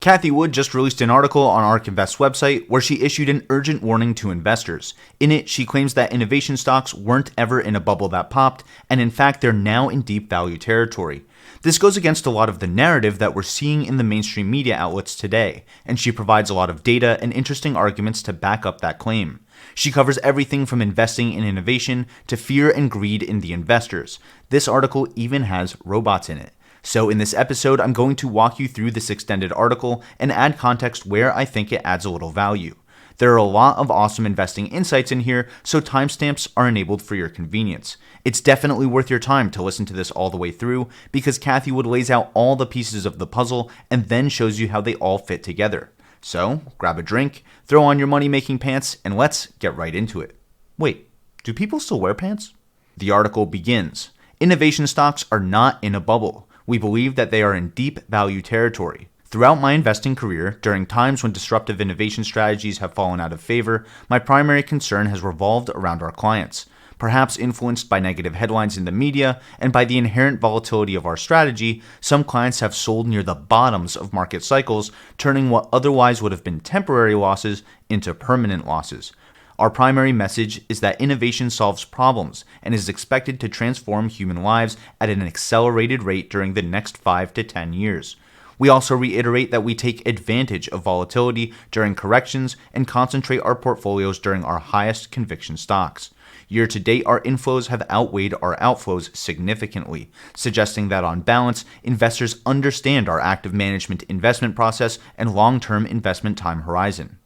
Cathie Wood just released an article on ARK Invest's website where she issued an urgent warning to investors. In it, she claims that innovation stocks weren't ever in a bubble that popped, and in fact, they're now in deep value territory. This goes against a lot of the narrative that we're seeing in the mainstream media outlets today, and she provides a lot of data and interesting arguments to back up that claim. She covers everything from investing in innovation to fear and greed in the investors. This article even has robots in it. So in this episode, I'm going to walk you through this extended article and add context where I think it adds a little value. There are a lot of awesome investing insights in here, so timestamps are enabled for your convenience. It's definitely worth your time to listen to this all the way through because Cathie Wood lays out all the pieces of the puzzle and then shows you how they all fit together. So grab a drink, throw on your money-making pants, and let's get right into it. Wait, do people still wear pants? The article begins. Innovation stocks are not in a bubble. We believe that they are in deep value territory. Throughout my investing career, during times when disruptive innovation strategies have fallen out of favor, my primary concern has revolved around our clients. Perhaps influenced by negative headlines in the media and by the inherent volatility of our strategy, some clients have sold near the bottoms of market cycles, turning what otherwise would have been temporary losses into permanent losses. Our primary message is that innovation solves problems and is expected to transform human lives at an accelerated rate during the next 5 to 10 years. We also reiterate that we take advantage of volatility during corrections and concentrate our portfolios during our highest conviction stocks. Year to date, our inflows have outweighed our outflows significantly, suggesting that on balance, investors understand our active management investment process and long-term investment time horizon.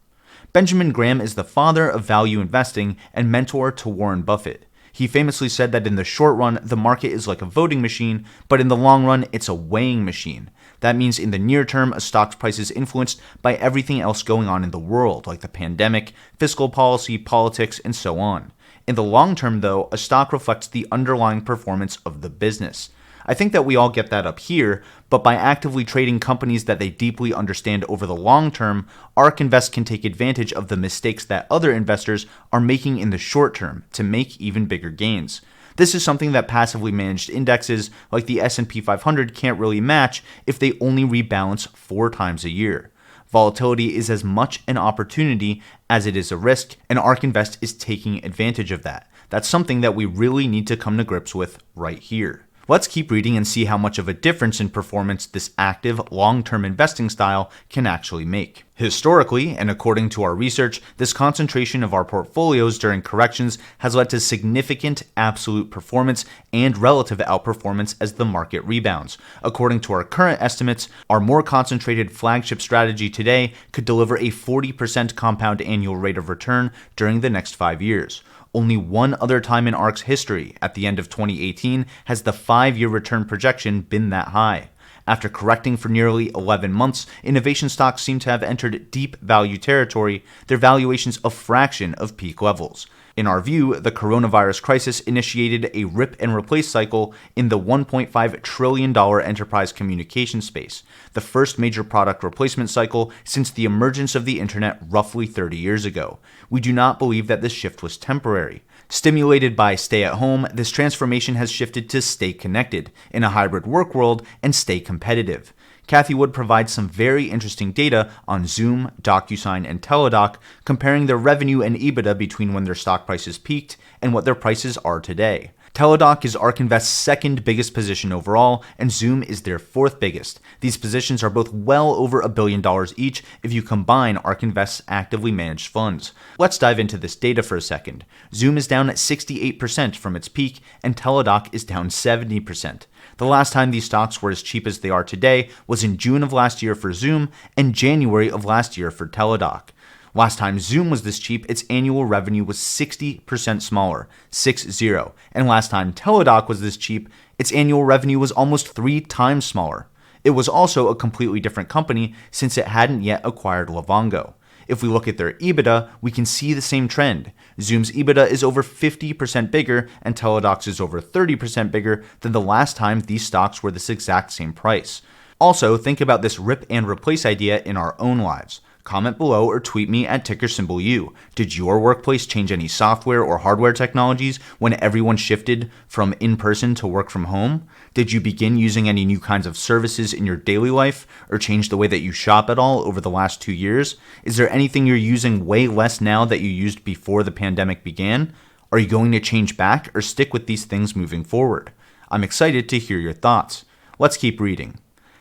Benjamin Graham is the father of value investing and mentor to Warren Buffett. He famously said that in the short run, the market is like a voting machine, but in the long run, it's a weighing machine. That means in the near term, a stock's price is influenced by everything else going on in the world, like the pandemic, fiscal policy, politics, and so on. In the long term, though, a stock reflects the underlying performance of the business. I think that we all get that up here, but by actively trading companies that they deeply understand over the long term, ARK Invest can take advantage of the mistakes that other investors are making in the short term to make even bigger gains. This is something that passively managed indexes like the S&P 500 can't really match if they only rebalance 4 times a year. Volatility is as much an opportunity as it is a risk, and ARK Invest is taking advantage of that. That's something that we really need to come to grips with right here. Let's keep reading and see how much of a difference in performance this active, long-term investing style can actually make. Historically, and according to our research, this concentration of our portfolios during corrections has led to significant absolute performance and relative outperformance as the market rebounds. According to our current estimates, our more concentrated flagship strategy today could deliver a 40% compound annual rate of return during the next 5 years. Only one other time in ARK's history, at the end of 2018, has the 5-year return projection been that high. After correcting for nearly 11 months, innovation stocks seem to have entered deep value territory, their valuations a fraction of peak levels. In our view, the coronavirus crisis initiated a rip and replace cycle in the $1.5 trillion enterprise communication space, the first major product replacement cycle since the emergence of the internet roughly 30 years ago. We do not believe that this shift was temporary. Stimulated by stay at home, this transformation has shifted to stay connected in a hybrid work world and stay competitive. Cathie Wood provides some very interesting data on Zoom, DocuSign, and Teladoc, comparing their revenue and EBITDA between when their stock prices peaked and what their prices are today. Teladoc is ARK Invest's second biggest position overall, and Zoom is their 4th biggest. These positions are both well over $1 billion each if you combine ARK Invest's actively managed funds. Let's dive into this data for a second. Zoom is down at 68% from its peak, and Teladoc is down 70%. The last time these stocks were as cheap as they are today was in June of last year for Zoom and January of last year for Teladoc. Last time Zoom was this cheap, its annual revenue was 60% smaller, 60, and last time Teladoc was this cheap, its annual revenue was almost 3 times smaller. It was also a completely different company since it hadn't yet acquired Livongo. If we look at their EBITDA, we can see the same trend. Zoom's EBITDA is over 50% bigger and Teladoc's is over 30% bigger than the last time these stocks were this exact same price. Also, think about this rip and replace idea in our own lives. Comment below or tweet me at tickersymbol_U. Did your workplace change any software or hardware technologies when everyone shifted from in-person to work from home? Did you begin using any new kinds of services in your daily life or change the way that you shop at all over the last 2 years? Is there anything you're using way less now that you used before the pandemic began? Are you going to change back or stick with these things moving forward? I'm excited to hear your thoughts. Let's keep reading.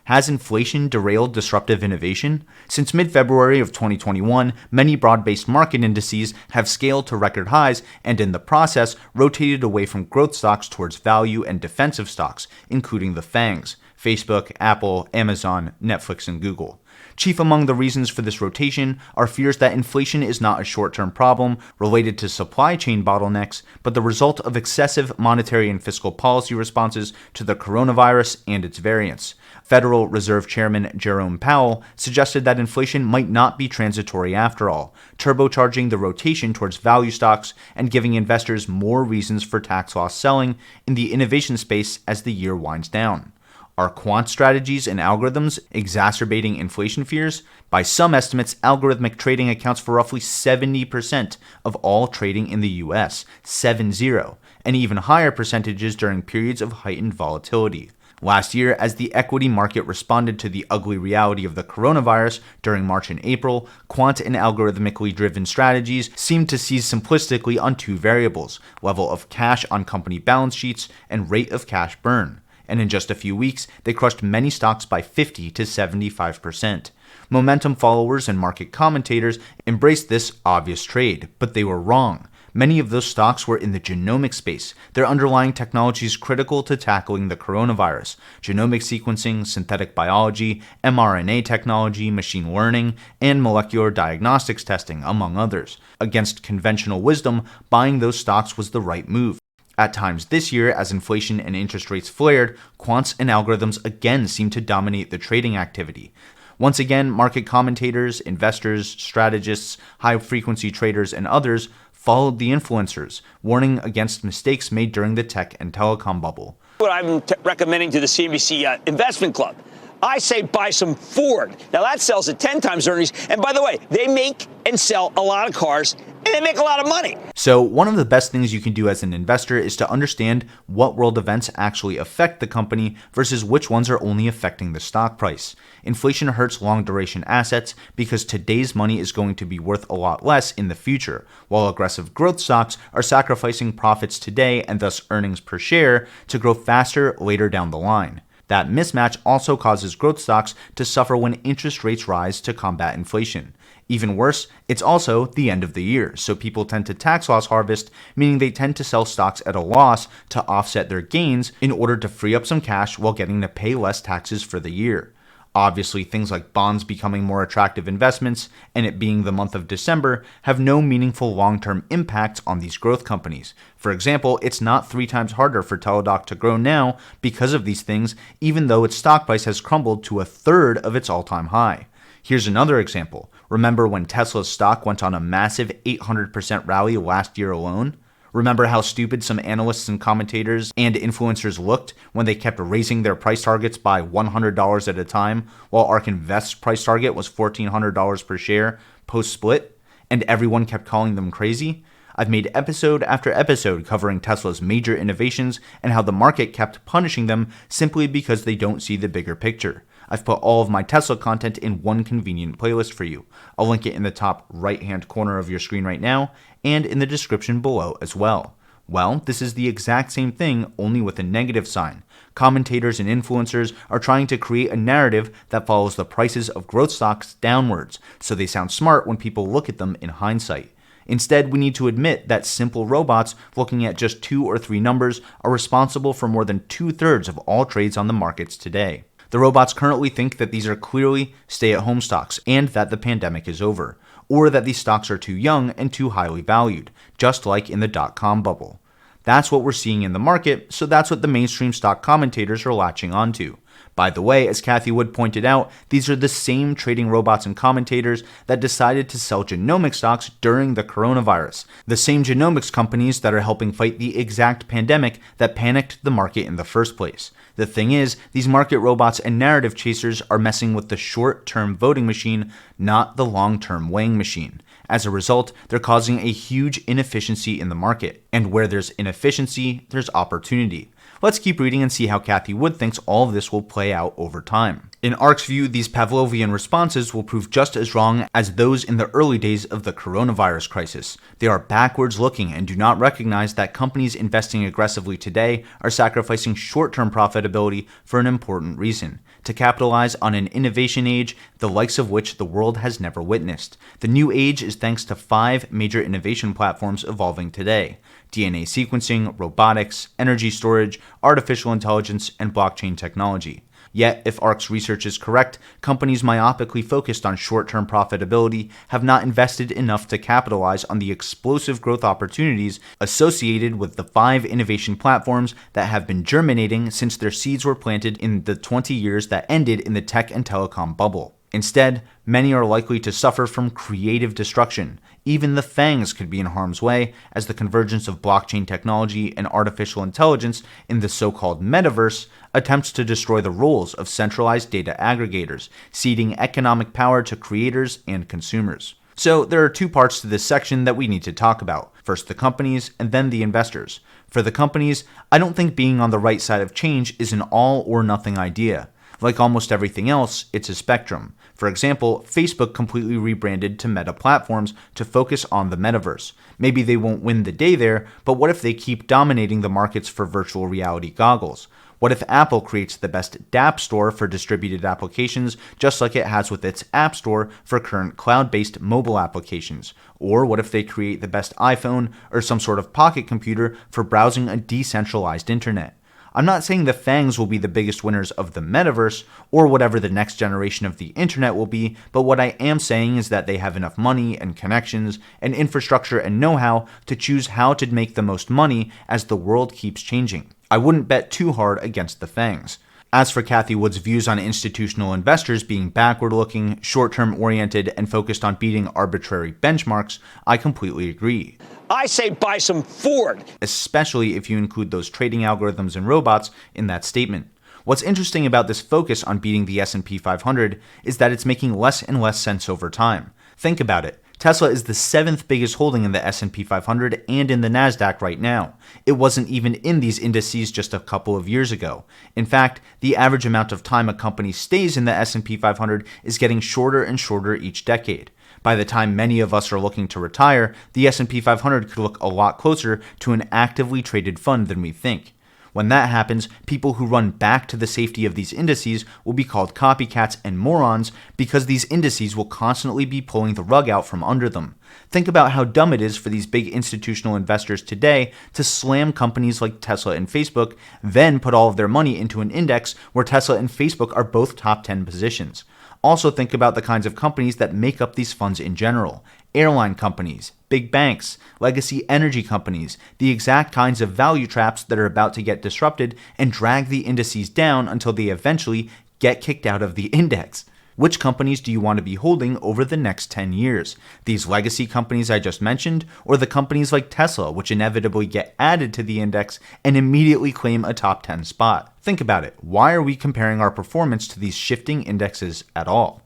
Has inflation derailed disruptive innovation? Since mid-February of 2021, many broad-based market indices have scaled to record highs and in the process rotated away from growth stocks towards value and defensive stocks, including the FANGs, Facebook, Apple, Amazon, Netflix, and Google. Chief among the reasons for this rotation are fears that inflation is not a short-term problem related to supply chain bottlenecks, but the result of excessive monetary and fiscal policy responses to the coronavirus and its variants. Federal Reserve Chairman Jerome Powell suggested that inflation might not be transitory after all, turbocharging the rotation towards value stocks and giving investors more reasons for tax loss selling in the innovation space as the year winds down. Are quant strategies and algorithms exacerbating inflation fears? By some estimates, algorithmic trading accounts for roughly 70% of all trading in the US, 70, and even higher percentages during periods of heightened volatility. Last year, as the equity market responded to the ugly reality of the coronavirus during March and April, quant and algorithmically driven strategies seemed to seize simplistically on two variables: level of cash on company balance sheets and rate of cash burn. And in just a few weeks, they crushed many stocks by 50 to 75%. Momentum followers and market commentators embraced this obvious trade, but they were wrong. Many of those stocks were in the genomic space, their underlying technologies critical to tackling the coronavirus: genomic sequencing, synthetic biology, mRNA technology, machine learning, and molecular diagnostics testing, among others. Against conventional wisdom, buying those stocks was the right move. At times this year, as inflation and interest rates flared, quants and algorithms again seemed to dominate the trading activity. Once again, market commentators, investors, strategists, high-frequency traders, and others followed the influencers, warning against mistakes made during the tech and telecom bubble. What I'm recommending to the CNBC Investment Club, I say buy some Ford. Now that sells at 10 times earnings. And by the way, they make and sell a lot of cars and they make a lot of money. So one of the best things you can do as an investor is to understand what world events actually affect the company versus which ones are only affecting the stock price. Inflation hurts long duration assets because today's money is going to be worth a lot less in the future, while aggressive growth stocks are sacrificing profits today and thus earnings per share to grow faster later down the line. That mismatch also causes growth stocks to suffer when interest rates rise to combat inflation. Even worse, it's also the end of the year, so people tend to tax loss harvest, meaning they tend to sell stocks at a loss to offset their gains in order to free up some cash while getting to pay less taxes for the year. Obviously, things like bonds becoming more attractive investments and it being the month of December have no meaningful long-term impact on these growth companies. For example, it's not 3 times harder for Teladoc to grow now because of these things, even though its stock price has crumbled to a third of its all-time high. Here's another example. Remember when Tesla's stock went on a massive 800% rally last year alone? Remember how stupid some analysts and commentators and influencers looked when they kept raising their price targets by $100 at a time, while ARK Invest's price target was $1,400 per share post-split, and everyone kept calling them crazy? I've made episode after episode covering Tesla's major innovations and how the market kept punishing them simply because they don't see the bigger picture. I've put all of my Tesla content in one convenient playlist for you. I'll link it in the top right-hand corner of your screen right now and in the description below as well. Well, this is the exact same thing, only with a negative sign. Commentators and influencers are trying to create a narrative that follows the prices of growth stocks downwards, so they sound smart when people look at them in hindsight. Instead, we need to admit that simple robots looking at just 2 or 3 numbers are responsible for more than 2/3 of all trades on the markets today. The robots currently think that these are clearly stay-at-home stocks and that the pandemic is over, or that these stocks are too young and too highly valued, just like in the dot-com bubble. That's what we're seeing in the market, so that's what the mainstream stock commentators are latching onto. By the way, as Cathie Wood pointed out, these are the same trading robots and commentators that decided to sell genomic stocks during the coronavirus. The same genomics companies that are helping fight the exact pandemic that panicked the market in the first place. The thing is, these market robots and narrative chasers are messing with the short-term voting machine, not the long-term weighing machine. As a result, they're causing a huge inefficiency in the market. And where there's inefficiency, there's opportunity. Let's keep reading and see how Cathie Wood thinks all of this will play out over time. In ARK's view, these Pavlovian responses will prove just as wrong as those in the early days of the coronavirus crisis. They are backwards looking and do not recognize that companies investing aggressively today are sacrificing short-term profitability for an important reason: to capitalize on an innovation age, the likes of which the world has never witnessed. The new age is thanks to 5 major innovation platforms evolving today: DNA sequencing, robotics, energy storage, artificial intelligence, and blockchain technology. Yet, if ARK's research is correct, companies myopically focused on short-term profitability have not invested enough to capitalize on the explosive growth opportunities associated with the 5 innovation platforms that have been germinating since their seeds were planted in the 20 years that ended in the tech and telecom bubble. Instead, many are likely to suffer from creative destruction. Even the FANGs could be in harm's way, as the convergence of blockchain technology and artificial intelligence in the so-called metaverse attempts to destroy the roles of centralized data aggregators, ceding economic power to creators and consumers. So there are 2 parts to this section that we need to talk about. First the companies, and then the investors. For the companies, I don't think being on the right side of change is an all or nothing idea. Like almost everything else, it's a spectrum. For example, Facebook completely rebranded to Meta Platforms to focus on the metaverse. Maybe they won't win the day there, but what if they keep dominating the markets for virtual reality goggles? What if Apple creates the best dApp store for distributed applications, just like it has with its App Store for current cloud-based mobile applications? Or what if they create the best iPhone or some sort of pocket computer for browsing a decentralized internet? I'm not saying the FANGs will be the biggest winners of the metaverse or whatever the next generation of the internet will be, but what I am saying is that they have enough money and connections and infrastructure and know-how to choose how to make the most money as the world keeps changing. I wouldn't bet too hard against the FANGs. As for Cathie Wood's views on institutional investors being backward-looking, short-term oriented, and focused on beating arbitrary benchmarks, I completely agree. I say buy some Ford. Especially if you include those trading algorithms and robots in that statement. What's interesting about this focus on beating the S&P 500 is that it's making less and less sense over time. Think about it. Tesla is the 7th biggest holding in the S&P 500 and in the Nasdaq right now. It wasn't even in these indices just a couple of years ago. In fact, the average amount of time a company stays in the S&P 500 is getting shorter and shorter each decade. By the time many of us are looking to retire, the S&P 500 could look a lot closer to an actively traded fund than we think. When that happens, people who run back to the safety of these indices will be called copycats and morons because these indices will constantly be pulling the rug out from under them. Think about how dumb it is for these big institutional investors today to slam companies like Tesla and Facebook, then put all of their money into an index where Tesla and Facebook are both top 10 positions. Also think about the kinds of companies that make up these funds in general. Airline companies, big banks, legacy energy companies, the exact kinds of value traps that are about to get disrupted and drag the indices down until they eventually get kicked out of the index. Which companies do you want to be holding over the next 10 years? These legacy companies I just mentioned, or the companies like Tesla, which inevitably get added to the index and immediately claim a top 10 spot? Think about it. Why are we comparing our performance to these shifting indexes at all?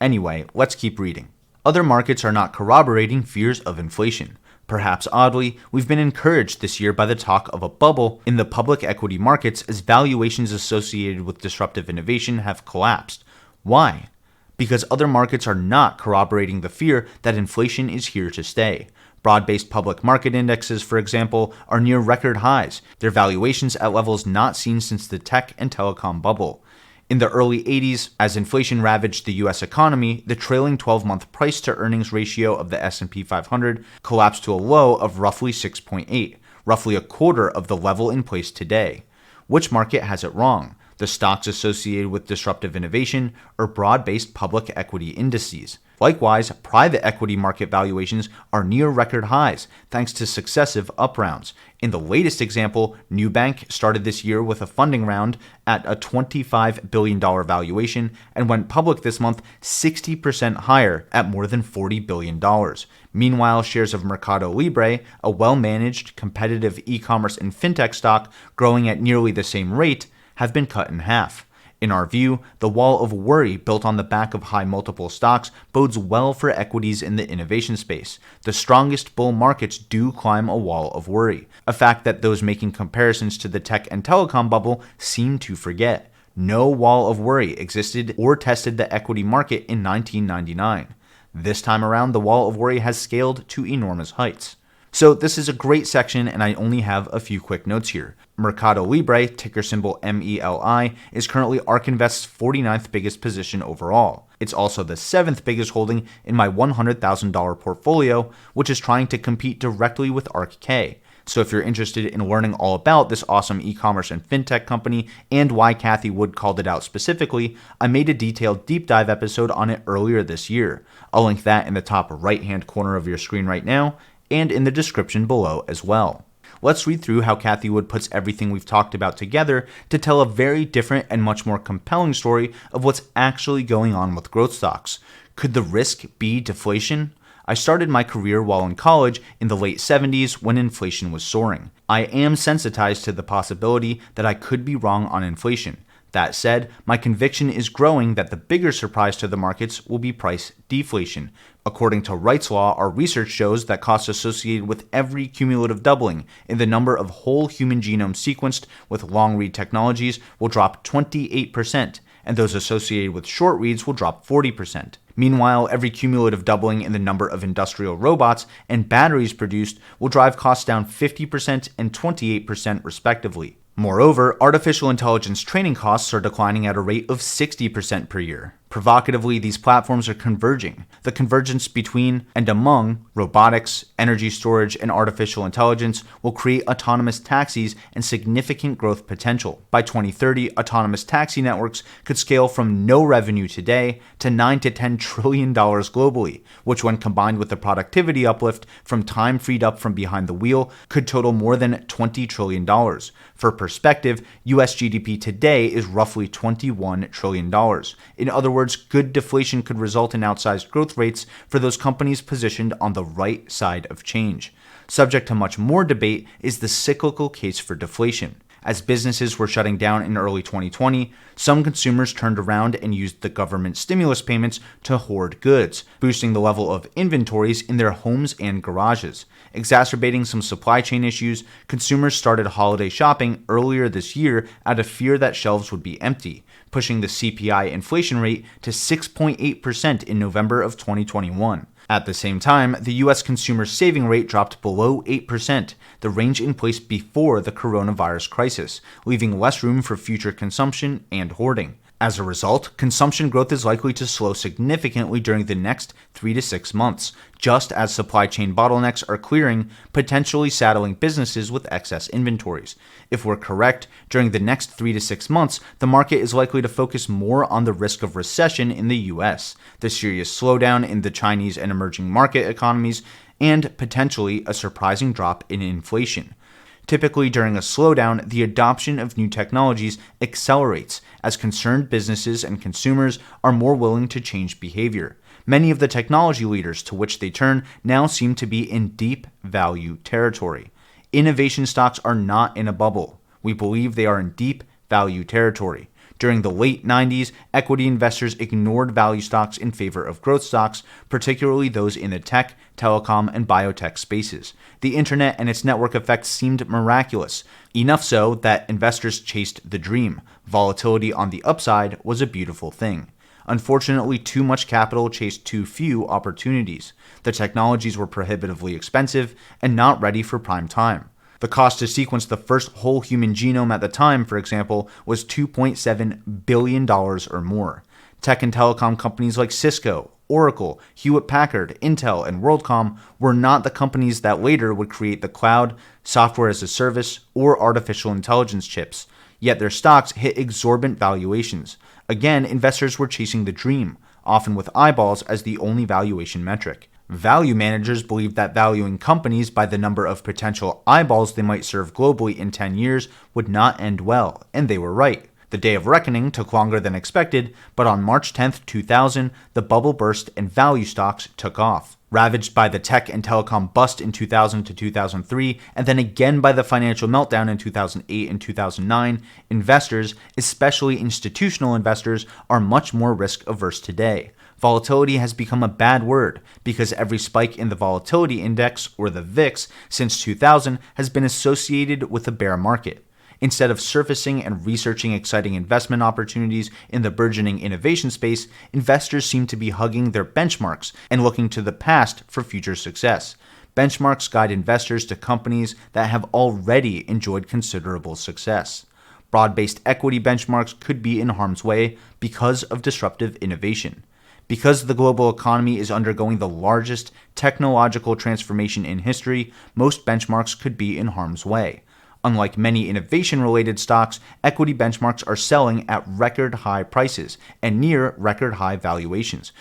Anyway, let's keep reading. Other markets are not corroborating fears of inflation. Perhaps oddly, we've been encouraged this year by the talk of a bubble in the public equity markets as valuations associated with disruptive innovation have collapsed. Why? Because other markets are not corroborating the fear that inflation is here to stay. Broad-based public market indexes, for example, are near record highs, their valuations at levels not seen since the tech and telecom bubble. In the early 80s, as inflation ravaged the US economy, the trailing 12-month price-to-earnings ratio of the S&P 500 collapsed to a low of roughly 6.8, roughly a quarter of the level in place today. Which market has it wrong? the stocks associated with disruptive innovation, or broad-based public equity indices. Likewise, private equity market valuations are near record highs thanks to successive up rounds. In the latest example, Nubank started this year with a funding round at a $25 billion valuation and went public this month 60% higher at more than $40 billion. Meanwhile, shares of Mercado Libre, a well-managed, competitive e-commerce and fintech stock growing at nearly the same rate, have been cut in half. In our view, the wall of worry built on the back of high multiple stocks bodes well for equities in the innovation space. The strongest bull markets do climb a wall of worry, a fact that those making comparisons to the tech and telecom bubble seem to forget. No wall of worry existed or tested the equity market in 1999. This time around, the wall of worry has scaled to enormous heights. So this is a great section, and I only have a few quick notes here. Mercado Libre, ticker symbol MELI, is currently ARK Invest's 49th biggest position overall. It's also the 7th biggest holding in my $100,000 portfolio, which is trying to compete directly with ARKK. So if you're interested in learning all about this awesome e-commerce and fintech company and why Cathie Wood called it out specifically, I made a detailed deep dive episode on it earlier this year. I'll link that in the top right-hand corner of your screen right now, and in the description below as well. Let's read through how Cathie Wood puts everything we've talked about together to tell a very different and much more compelling story of what's actually going on with growth stocks. Could the risk be deflation? I started my career while in college in the late 70s when inflation was soaring. I am sensitized to the possibility that I could be wrong on inflation. That said, my conviction is growing that the bigger surprise to the markets will be price deflation. According to Wright's law, our research shows that costs associated with every cumulative doubling in the number of whole human genomes sequenced with long-read technologies will drop 28%, and those associated with short reads will drop 40%. Meanwhile, every cumulative doubling in the number of industrial robots and batteries produced will drive costs down 50% and 28% respectively. Moreover, artificial intelligence training costs are declining at a rate of 60% per year. Provocatively, these platforms are converging. The convergence between and among robotics, energy storage, and artificial intelligence will create autonomous taxis and significant growth potential. By 2030, autonomous taxi networks could scale from no revenue today to $9 to $10 trillion globally, which when combined with the productivity uplift from time freed up from behind the wheel could total more than $20 trillion. For perspective, US GDP today is roughly $21 trillion. In other words, good deflation could result in outsized growth rates for those companies positioned on the right side of change. Subject to much more debate is the cyclical case for deflation. As businesses were shutting down in early 2020, some consumers turned around and used the government stimulus payments to hoard goods, boosting the level of inventories in their homes and garages. Exacerbating some supply chain issues, consumers started holiday shopping earlier this year out of fear that shelves would be empty, pushing the CPI inflation rate to 6.8% in November of 2021. At the same time, the U.S. consumer saving rate dropped below 8%, the range in place before the coronavirus crisis, leaving less room for future consumption and hoarding. As a result, consumption growth is likely to slow significantly during the next 3 to 6 months, just as supply chain bottlenecks are clearing, potentially saddling businesses with excess inventories. If we're correct, during the next 3 to 6 months, the market is likely to focus more on the risk of recession in the US, the serious slowdown in the Chinese and emerging market economies, and potentially a surprising drop in inflation. Typically, during a slowdown, the adoption of new technologies accelerates as concerned businesses and consumers are more willing to change behavior. Many of the technology leaders to which they turn now seem to be in deep value territory. Innovation stocks are not in a bubble. We believe they are in deep value territory. During the late 90s, equity investors ignored value stocks in favor of growth stocks, particularly those in the tech, telecom, and biotech spaces. The internet and its network effects seemed miraculous, enough so that investors chased the dream. Volatility on the upside was a beautiful thing. Unfortunately, too much capital chased too few opportunities. The technologies were prohibitively expensive and not ready for prime time. The cost to sequence the first whole human genome at the time, for example, was $2.7 billion or more. Tech and telecom companies like Cisco, Oracle, Hewlett-Packard, Intel, and WorldCom were not the companies that later would create the cloud, software as a service, or artificial intelligence chips. yet their stocks hit exorbitant valuations. Again, investors were chasing the dream, often with eyeballs as the only valuation metric. Value managers believed that valuing companies by the number of potential eyeballs they might serve globally in 10 years would not end well, and they were right. The day of reckoning took longer than expected, but on March 10, 2000, the bubble burst and value stocks took off. Ravaged by the tech and telecom bust in 2000 to 2003, and then again by the financial meltdown in 2008 and 2009, investors, especially institutional investors, are much more risk-averse today. Volatility has become a bad word because every spike in the volatility index, or the VIX, since 2000 has been associated with a bear market. Instead of surfacing and researching exciting investment opportunities in the burgeoning innovation space, investors seem to be hugging their benchmarks and looking to the past for future success. Benchmarks guide investors to companies that have already enjoyed considerable success. Broad-based equity benchmarks could be in harm's way because of disruptive innovation. Because the global economy is undergoing the largest technological transformation in history, most benchmarks could be in harm's way. Unlike many innovation-related stocks, equity benchmarks are selling at record high prices and near record high valuations.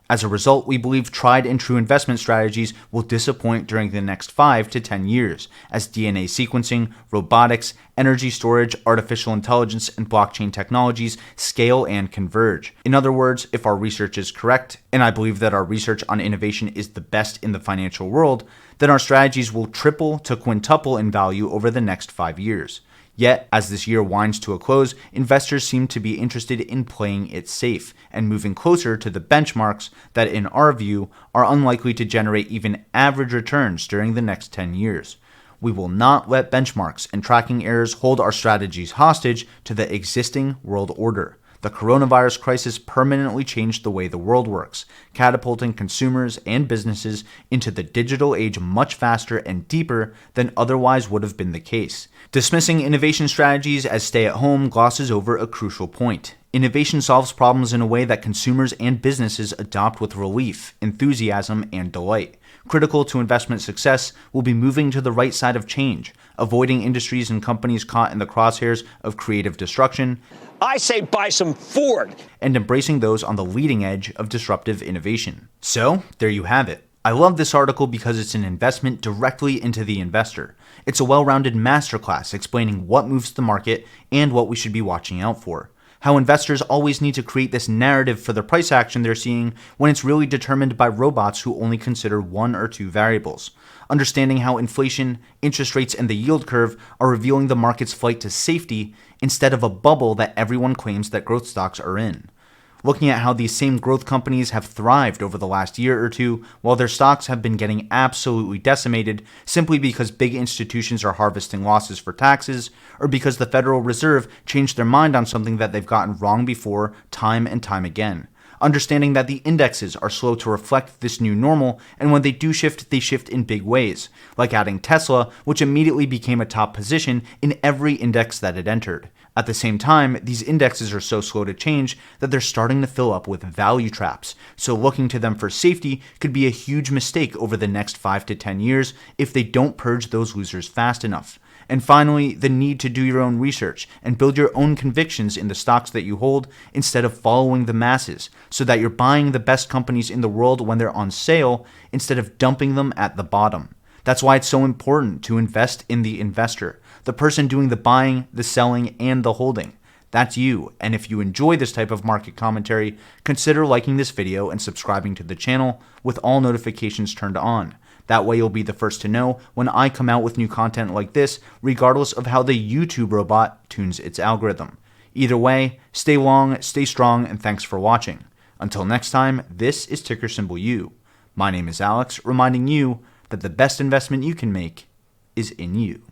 As a result, we believe tried and true investment strategies will disappoint during the next 5 to 10 years as DNA sequencing, robotics, energy storage, artificial intelligence, and blockchain technologies scale and converge. In other words, if our research is correct, and I believe that our research on innovation is the best in the financial world, then our strategies will triple to quintuple in value over the next 5 years. Yet, as this year winds to a close, investors seem to be interested in playing it safe and moving closer to the benchmarks that, in our view, are unlikely to generate even average returns during the next 10 years. We will not let benchmarks and tracking errors hold our strategies hostage to the existing world order. The coronavirus crisis permanently changed the way the world works, catapulting consumers and businesses into the digital age much faster and deeper than otherwise would have been the case. Dismissing innovation strategies as stay-at-home glosses over a crucial point. Innovation solves problems in a way that consumers and businesses adopt with relief, enthusiasm, and delight. Critical to investment success will be moving to the right side of change, avoiding industries and companies caught in the crosshairs of creative destruction. I say buy some Ford. And embracing those on the leading edge of disruptive innovation. So, there you have it. I love this article because it's an investment directly into the investor. It's a well-rounded masterclass explaining what moves the market and what we should be watching out for. How investors always need to create this narrative for the price action they're seeing when it's really determined by robots who only consider one or two variables. Understanding how inflation, interest rates, and the yield curve are revealing the market's flight to safety instead of a bubble that everyone claims that growth stocks are in. Looking at how these same growth companies have thrived over the last year or two, while their stocks have been getting absolutely decimated simply because big institutions are harvesting losses for taxes, or because the Federal Reserve changed their mind on something that they've gotten wrong before time and time again. Understanding that the indexes are slow to reflect this new normal, and when they do shift, they shift in big ways, like adding Tesla, which immediately became a top position in every index that it entered. At the same time, these indexes are so slow to change that they're starting to fill up with value traps, so looking to them for safety could be a huge mistake over the next 5 to 10 years if they don't purge those losers fast enough. And finally, the need to do your own research and build your own convictions in the stocks that you hold instead of following the masses, so that you're buying the best companies in the world when they're on sale instead of dumping them at the bottom. That's why it's so important to invest in the investor, the person doing the buying, the selling, and the holding. That's you, and if you enjoy this type of market commentary, consider liking this video and subscribing to the channel with all notifications turned on. That way you'll be the first to know when I come out with new content like this, regardless of how the YouTube robot tunes its algorithm. Either way, stay long, stay strong, and thanks for watching. Until next time, this is ticker symbol U. My name is Alex, reminding you that the best investment you can make is in you.